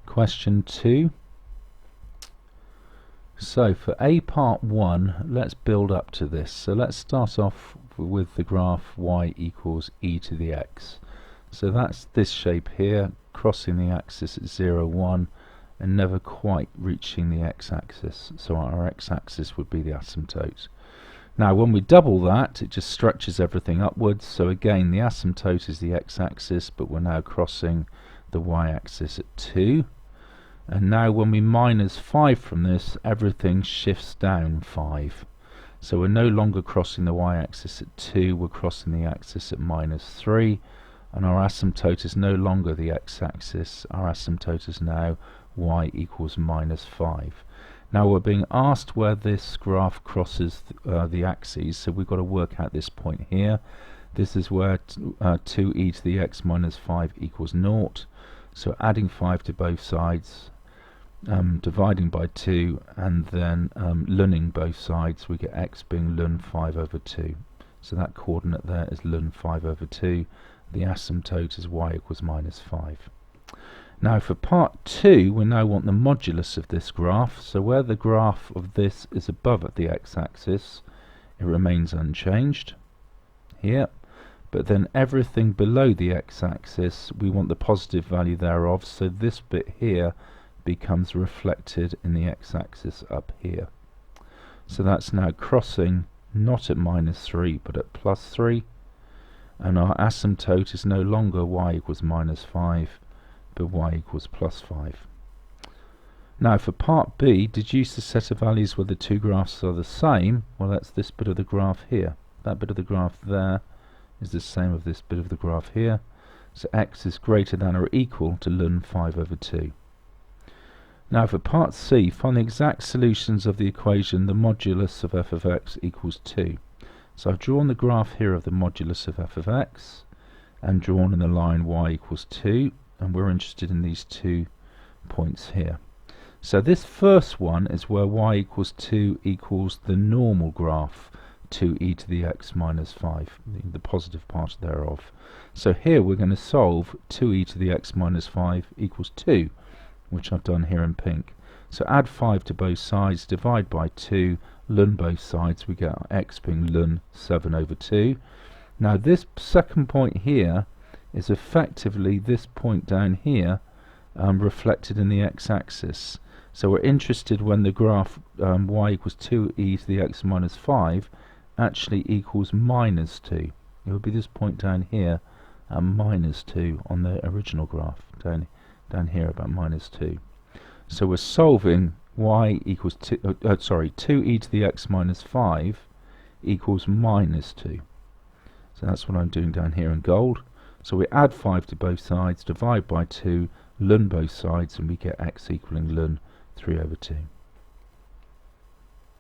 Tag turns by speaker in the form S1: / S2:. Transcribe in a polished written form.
S1: Question 2. So for A part 1, let's build up to this. So let's start off with the graph y equals e to the x. So that's this shape here, crossing the axis at 0, 1, and never quite reaching the x-axis. So our x-axis would be the asymptote. Now when we double that, it just stretches everything upwards. So again, the asymptote is the x-axis, but we're now crossing the y-axis at 2. And now when we minus 5 from this, everything shifts down 5. So we're no longer crossing the y-axis at 2, we're crossing the axis at minus 3. And our asymptote is no longer the x-axis, our asymptote is now y equals minus 5. Now we're being asked where this graph crosses the axes, so we've got to work out this point here. This is where 2e to the x minus 5 equals 0. So adding 5 to both sides, dividing by 2, and then lunning both sides, we get x being ln 5 over 2. So that coordinate there is ln 5 over 2. The asymptote is y equals minus 5. Now for part 2, we now want the modulus of this graph. So where the graph of this is above at the x-axis, it remains unchanged here. But then everything below the x-axis, we want the positive value thereof. So this bit here becomes reflected in the x-axis up here. So that's now crossing not at minus 3 but at plus 3, and our asymptote is no longer y equals minus 5 but y equals plus 5. Now for part B, deduce the set of values where the two graphs are the same. Well, that's this bit of the graph here. That bit of the graph there is the same as this bit of the graph here. So x is greater than or equal to ln 5 over 2. Now for part C, find the exact solutions of the equation the modulus of f of x equals 2. So I've drawn the graph here of the modulus of f of x and drawn in the line y equals 2, and we're interested in these 2 points here. So this first one is where y equals 2 equals the normal graph 2e to the x minus 5, the positive part thereof. So here we're going to solve 2e to the x minus 5 equals 2, which I've done here in pink. So add 5 to both sides, divide by 2, ln both sides, we get our x being ln 7 over 2. Now this second point here is effectively this point down here reflected in the x-axis. So we're interested when the graph y equals 2e to the x minus 5 actually equals minus 2. It would be this point down here and minus 2 on the original graph, down here about minus 2. So we're solving y equals 2e to the x minus 5 equals minus 2. So that's what I'm doing down here in gold. So we add 5 to both sides, divide by 2, ln both sides, and we get x equaling ln 3 over 2.